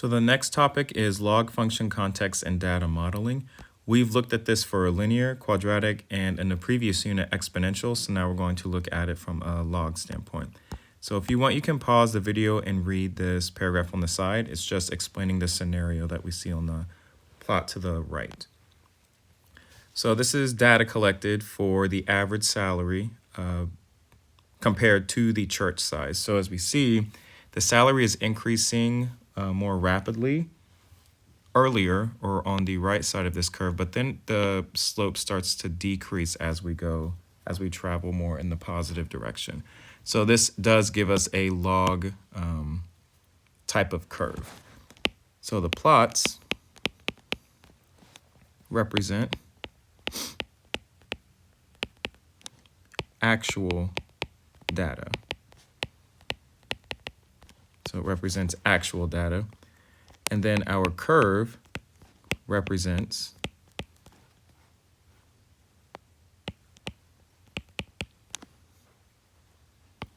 So the next topic is log function context and data modeling. We've looked at this for linear, quadratic, and in the previous unit, exponential. So now we're going to look at it from a log standpoint. So if you want, you can pause the video and read this paragraph on the side. It's just explaining the scenario that we see on the plot to the right. So this is data collected for the average salary compared to the church size. So as we see, the salary is increasing more rapidly earlier or on the right side of this curve, but then the slope starts to decrease as we travel more in the positive direction. So this does give us a log type of curve. So the plots represent actual data. So it represents actual data. And then our curve represents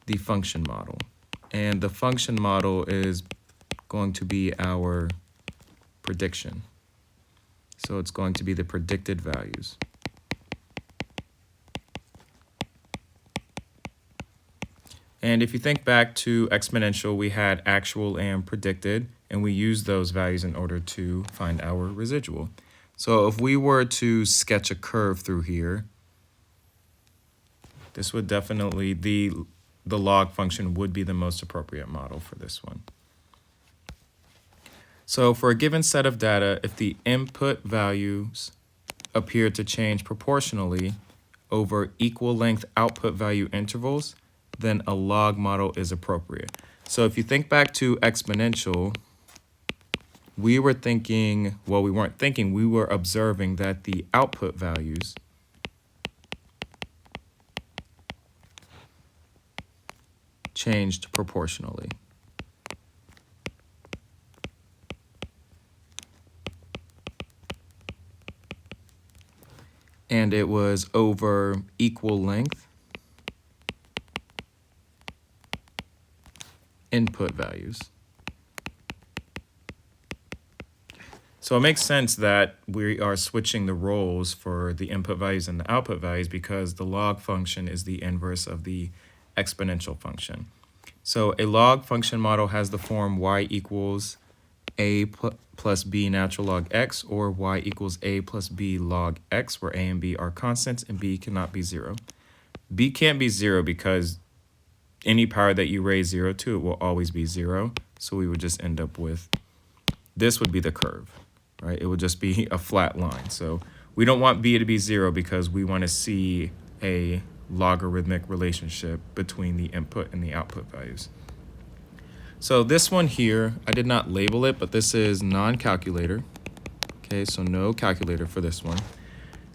the function model. And the function model is going to be our prediction. So it's going to be the predicted values. And if you think back to exponential, we had actual and predicted, and we used those values in order to find our residual. So if we were to sketch a curve through here, this would definitely, the log function would be the most appropriate model for this one. So for a given set of data, if the input values appear to change proportionally over equal length output value intervals, then a log model is appropriate. So if you think back to exponential, we were thinking, well, we weren't thinking, we were observing that the output values changed proportionally. And it was over equal length input values. So it makes sense that we are switching the roles for the input values and the output values because the log function is the inverse of the exponential function. So a log function model has the form y equals a plus b natural log x, or y equals a plus b log x, where a and b are constants and b cannot be 0. B can't be 0 because any power that you raise 0 to, it will always be 0. So we would just end up with, this would be the curve, right? It would just be a flat line. So we don't want b to be 0 because we want to see a logarithmic relationship between the input and the output values. So this one here, I did not label it, but this is non-calculator. Okay, so no calculator for this one.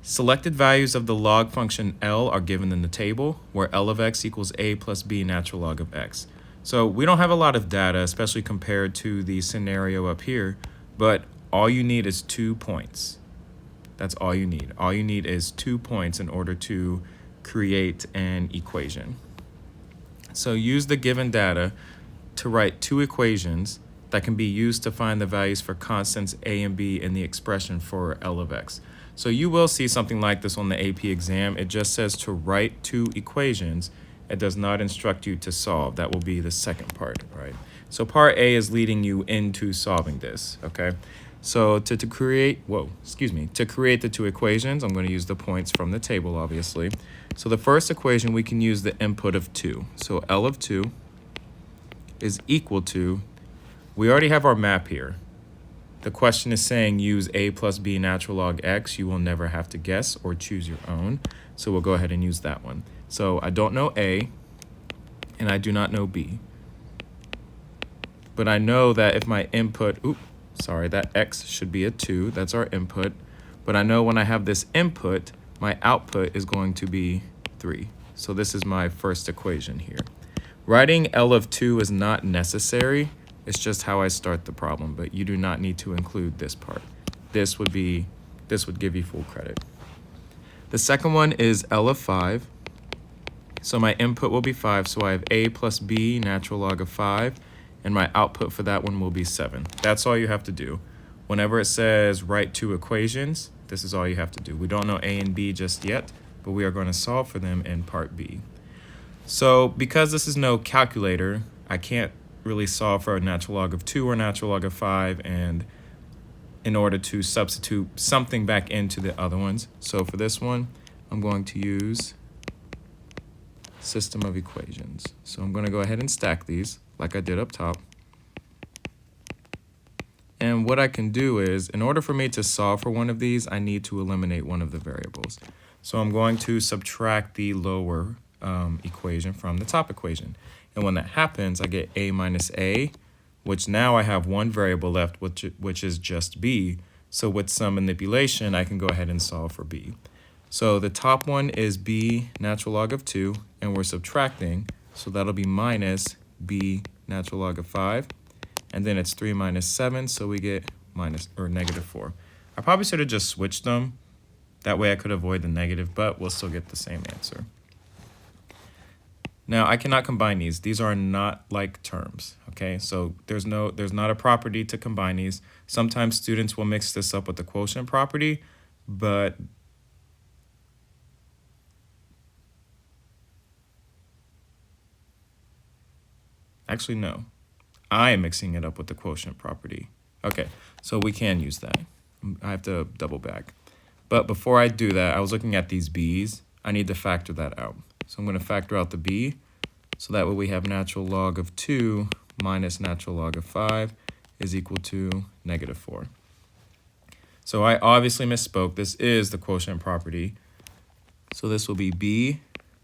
Selected values of the log function L are given in the table, where L of x equals a plus b natural log of x. So we don't have a lot of data, especially compared to the scenario up here, but all you need is 2 points. That's all you need. All you need is 2 points in order to create an equation. So use the given data to write 2 equations that can be used to find the values for constants a and b in the expression for L of x. So you will see something like this on the AP exam. It just says to write 2 equations. It does not instruct you to solve. That will be the second part, right? So part A is leading you into solving this, okay? So to create the 2 equations, I'm going to use the points from the table, obviously. So the first equation, we can use the input of 2. So L of 2 is equal to, we already have our map here. The question is saying use a plus b natural log x. You will never have to guess or choose your own. So we'll go ahead and use that one. So I don't know a, and I do not know b. But I know that if my input, that x should be a 2. That's our input. But I know when I have this input, my output is going to be 3. So this is my first equation here. Writing L of 2 is not necessary. It's just how I start the problem, but you do not need to include this part. This would give you full credit. The second one is L of 5. So my input will be 5, so I have a plus b natural log of 5, and my output for that one will be 7. That's all you have to do. Whenever it says write two equations, this is all you have to do. We don't know A and B just yet, but we are going to solve for them in part B. So because this is no calculator, I can't really solve for a natural log of 2 or natural log of 5, and in order to substitute something back into the other ones. So for this one, I'm going to use system of equations. So I'm going to go ahead and stack these like I did up top. And what I can do is, in order for me to solve for one of these, I need to eliminate one of the variables. So I'm going to subtract the lower equation from the top equation. And when that happens, I get a minus a, which now I have one variable left, which is just b. So with some manipulation, I can go ahead and solve for b. So the top one is b natural log of 2, and we're subtracting. So that'll be minus b natural log of 5. And then it's 3 minus 7, so we get negative 4. I probably should have just switched them. That way I could avoid the negative, but we'll still get the same answer. Now, I cannot combine these. These are not like terms, okay? So there's not a property to combine these. Sometimes students will mix this up with the quotient property, but actually, no. I am mixing it up with the quotient property. Okay, so we can use that. I have to double back. But before I do that, I was looking at these b's. I need to factor that out. So I'm going to factor out the b. So that way we have natural log of 2 minus natural log of 5 is equal to negative 4. So I obviously misspoke. This is the quotient property. So this will be b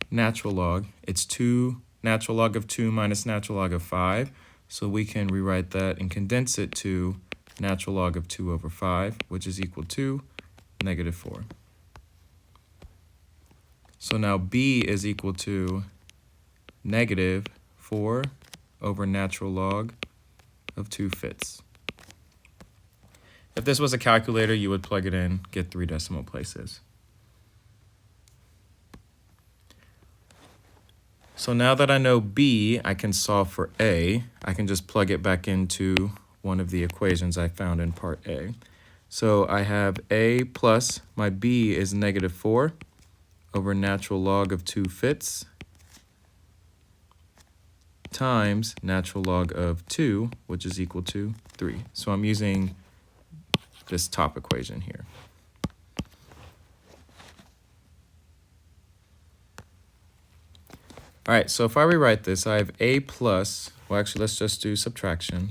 natural log. It's 2 natural log of 2 minus natural log of 5. So we can rewrite that and condense it to natural log of 2 over 5, which is equal to negative 4. So now b is equal to negative 4 over natural log of 2 fifths. If this was a calculator, you would plug it in, get 3 decimal places. So now that I know b, I can solve for a. I can just plug it back into one of the equations I found in part A. So I have a plus my b is negative 4 over natural log of 2 fifths times natural log of 2, which is equal to 3. So I'm using this top equation here. All right, so if I rewrite this, I have a plus, well, actually, let's just do subtraction.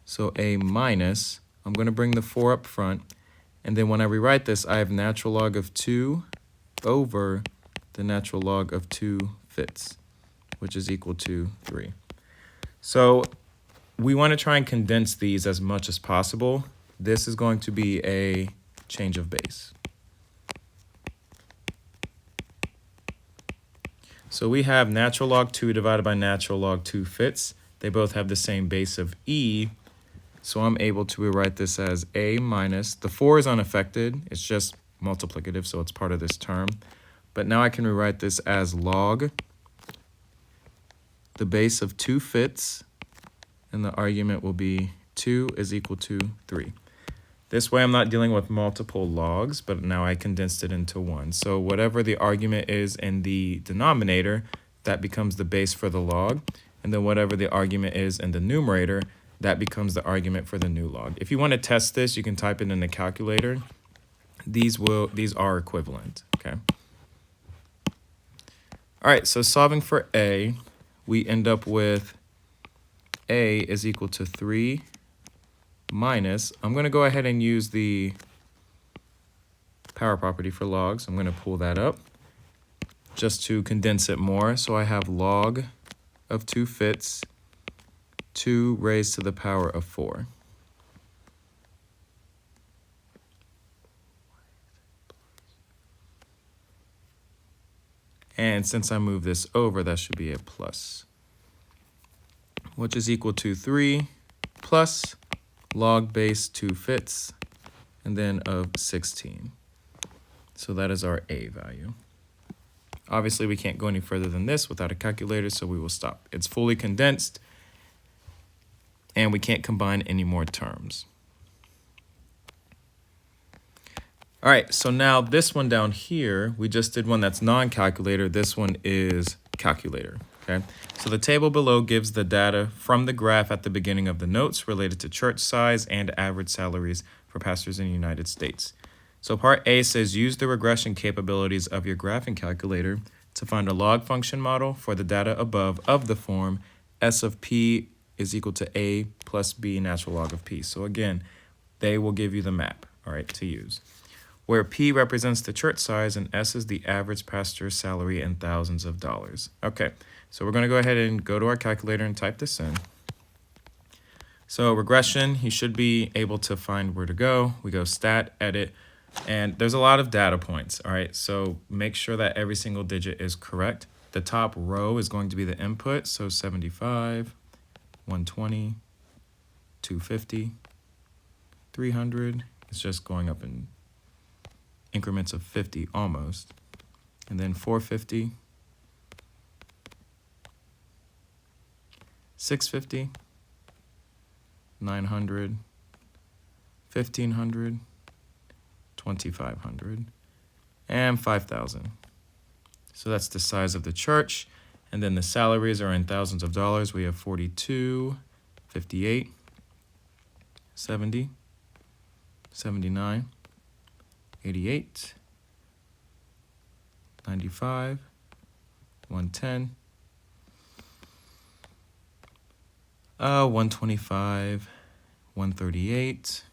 So a minus, I'm going to bring the 4 up front. And then when I rewrite this, I have natural log of 2 over the natural log of 2 fifths, which is equal to 3. So we want to try and condense these as much as possible. This is going to be a change of base. So we have natural log 2 divided by natural log 2 fifths. They both have the same base of e. So I'm able to rewrite this as a minus, the 4 is unaffected, it's just multiplicative, so it's part of this term. But now I can rewrite this as log the base of 2 fifths, and the argument will be 2 is equal to 3. This way I'm not dealing with multiple logs, but now I condensed it into one. So whatever the argument is in the denominator, that becomes the base for the log. And then whatever the argument is in the numerator, that becomes the argument for the new log. If you want to test this, you can type it in the calculator. These are equivalent, okay? All right, so solving for a, we end up with a is equal to 3 minus, I'm going to go ahead and use the power property for logs. I'm going to pull that up just to condense it more. So I have log of 2 fifths, 2 raised to the power of 4. And since I move this over, that should be a plus, which is equal to 3 plus log base 2 fifths, and then of 16. So that is our a value. Obviously, we can't go any further than this without a calculator, so we will stop. It's fully condensed. and we can't combine any more terms. All right, so now this one down here, we just did one that's non-calculator. This one is calculator, okay? So the table below gives the data from the graph at the beginning of the notes related to church size and average salaries for pastors in the United States. So part A says use the regression capabilities of your graphing calculator to find a log function model for the data above of the form S of P is equal to A plus B natural log of P. So again, they will give you the map, all right, to use, where P represents the church size and S is the average pastor's salary in thousands of dollars. Okay, so we're going to go ahead and go to our calculator and type this in. So regression, you should be able to find where to go. We go stat, edit, and there's a lot of data points, all right? So make sure that every single digit is correct. The top row is going to be the input, so 75, 120, 250, 300. It's just going up in increments of 50 almost, and then 450, 650, 900, 1500, 2500, and 5000. So that's the size of the church, and then the salaries are in thousands of dollars. We have 42, 58, 70, 79, 88, 95, 110, 125, 138,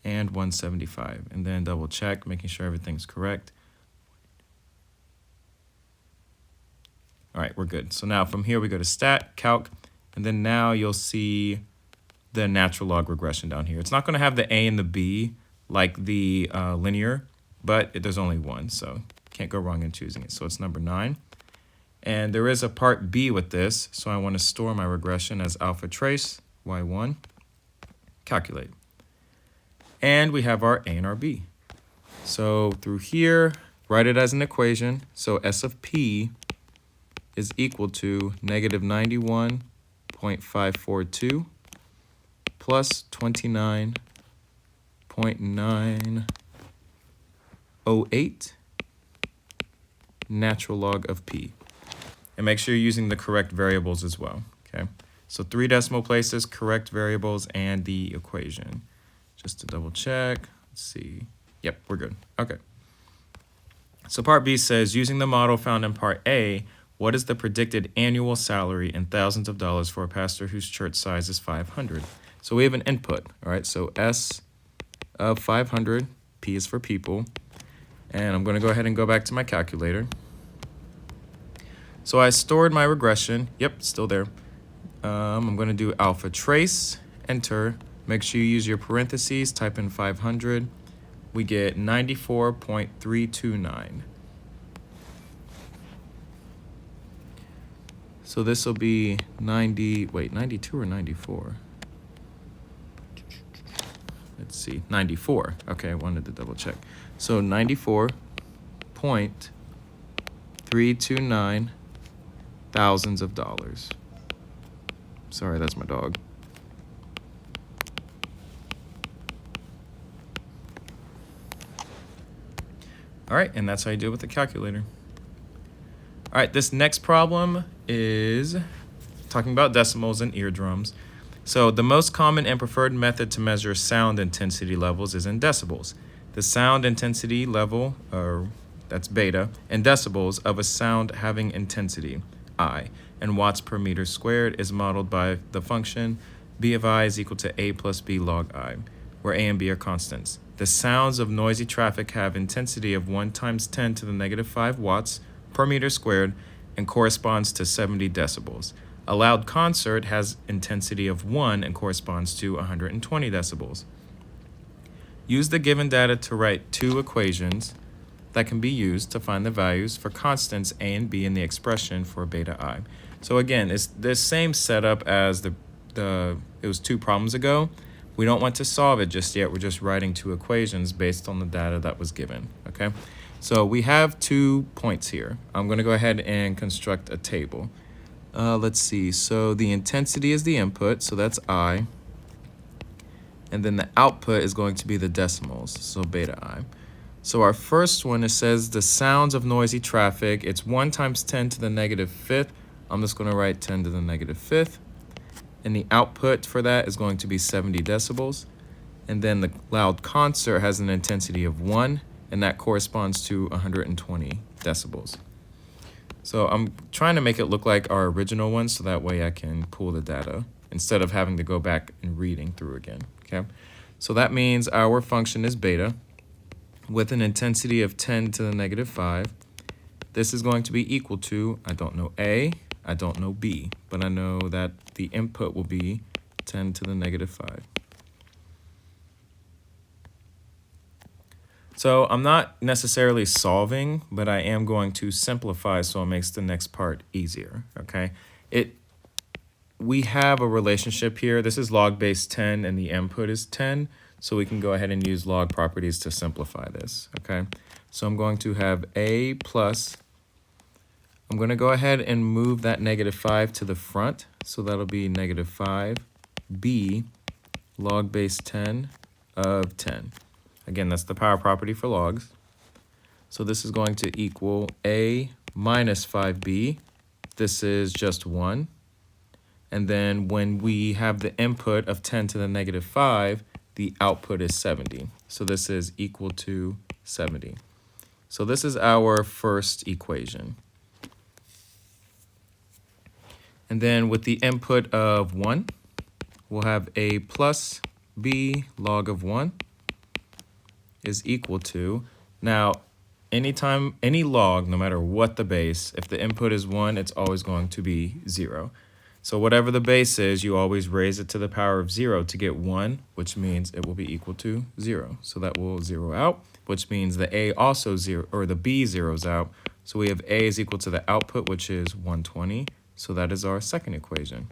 and 175. And then double check, making sure everything's correct. All right, we're good. So now from here we go to stat, calc, and then now you'll see the natural log regression down here. It's not going to have the A and the B like the linear, but there's only one, so can't go wrong in choosing it. So it's number 9. And there is a part B with this, so I want to store my regression as alpha trace, y1, calculate. And we have our A and our B. So through here, write it as an equation. So S of P is equal to negative 91.542 plus 29.908 natural log of P. And make sure you're using the correct variables as well, okay? So 3 decimal places, correct variables, and the equation. Just to double check, let's see. Yep, we're good, okay. So part B says, using the model found in part A, what is the predicted annual salary in thousands of dollars for a pastor whose church size is 500? So we have an input, all right? So S of 500, P is for people. And I'm gonna go ahead and go back to my calculator. So I stored my regression. Yep, still there. I'm gonna do alpha trace, enter. Make sure you use your parentheses, type in 500. We get 94.329. So this will be 92 or 94? Let's see, 94. Okay, I wanted to double check. So 94.329 thousands of dollars. Sorry, that's my dog. All right, and that's how you do it with the calculator. All right, this next problem is talking about decimals and eardrums. So the most common and preferred method to measure sound intensity levels is in decibels. The sound intensity level, that's beta, in decibels of a sound having intensity, I, and watts per meter squared is modeled by the function B of I is equal to A plus B log I, where A and B are constants. The sounds of noisy traffic have intensity of 1 times 10 to the negative 5 watts per meter squared and corresponds to 70 decibels. A loud concert has intensity of 1 and corresponds to 120 decibels. Use the given data to write 2 equations that can be used to find the values for constants A and B in the expression for beta I. So again, it's the same setup as it was 2 problems ago. We don't want to solve it just yet. We're just writing 2 equations based on the data that was given, okay? So we have 2 points here. I'm going to go ahead and construct a table. Let's see. So the intensity is the input, so that's I. And then the output is going to be the decimals, so beta I. So our first one, it says the sounds of noisy traffic. It's 1 times 10 to the negative fifth. I'm just going to write 10 to the negative fifth. And the output for that is going to be 70 decibels. And then the loud concert has an intensity of 1, and that corresponds to 120 decibels. So I'm trying to make it look like our original one so that way I can pull the data instead of having to go back and reading through again, okay? So that means our function is beta with an intensity of 10 to the negative 5. This is going to be equal to, I don't know A, I don't know B, but I know that the input will be 10 to the negative 5. So I'm not necessarily solving, but I am going to simplify so it makes the next part easier, okay? We have a relationship here. This is log base 10 and the input is 10, so we can go ahead and use log properties to simplify this, okay? So I'm going to have A plus, I'm going to go ahead and move that negative 5 to the front, so that'll be negative 5, B log base 10 of 10. Again, that's the power property for logs. So this is going to equal A minus 5B. This is just 1. And then when we have the input of 10 to the negative 5, the output is 70. So this is equal to 70. So this is our first equation. And then with the input of 1, we'll have A plus B log of 1 is equal to, now anytime, any log, no matter what the base, if the input is 1, it's always going to be 0. So whatever the base is, you always raise it to the power of 0 to get 1, which means it will be equal to 0. So that will 0 out, which means the A also 0, or the B zeroes out. So we have A is equal to the output, which is 120. So that is our second equation.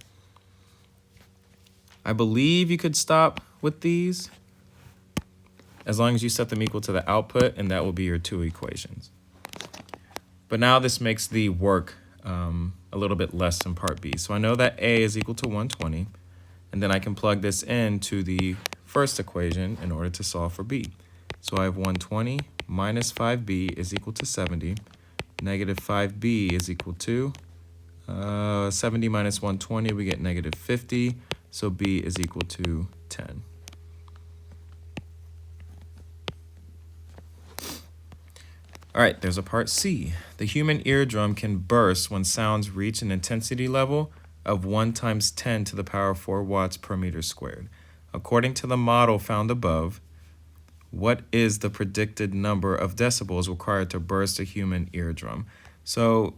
I believe you could stop with these as long as you set them equal to the output, and that will be your 2 equations. But now this makes the work a little bit less in part B. So I know that A is equal to 120, and then I can plug this into the first equation in order to solve for B. So I have 120 minus 5B is equal to 70. Negative 5B is equal to 70 minus 120, we get negative 50. So B is equal to 10. All right, there's a part C. The human eardrum can burst when sounds reach an intensity level of 1 times 10 to the power of 4 watts per meter squared. According to the model found above, what is the predicted number of decibels required to burst a human eardrum? So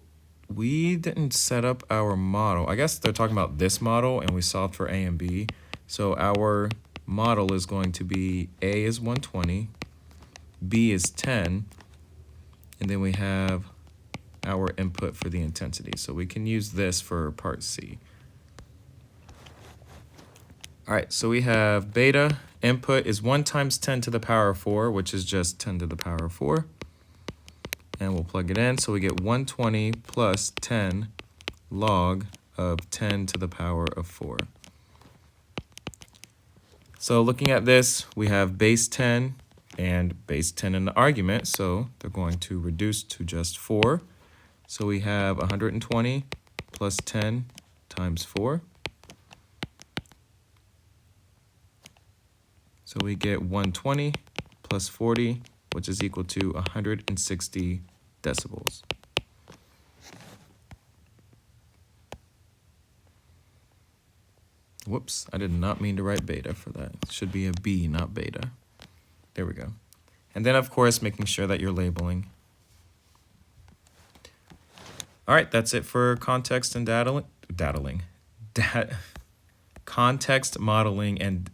we didn't set up our model. I guess they're talking about this model, and we solved for A and B. So our model is going to be A is 120, B is 10, and then we have our input for the intensity. So we can use this for part C. All right, so we have beta. Input is 1 times 10 to the power of 4, which is just 10 to the power of 4. And we'll plug it in. So we get 120 plus 10 log of 10 to the power of 4. So looking at this, we have base 10 and base 10 in the argument, so they're going to reduce to just 4. So we have 120 plus 10 times 4. So we get 120 plus 40, which is equal to 160 decibels. Whoops, I did not mean to write beta for that. It should be a B, not beta. There we go. And then, of course, making sure that you're labeling. All right, that's it for context and context modeling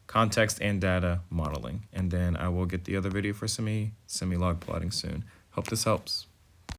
context and data modeling. And then I will get the other video for semi-log plotting soon. Hope this helps.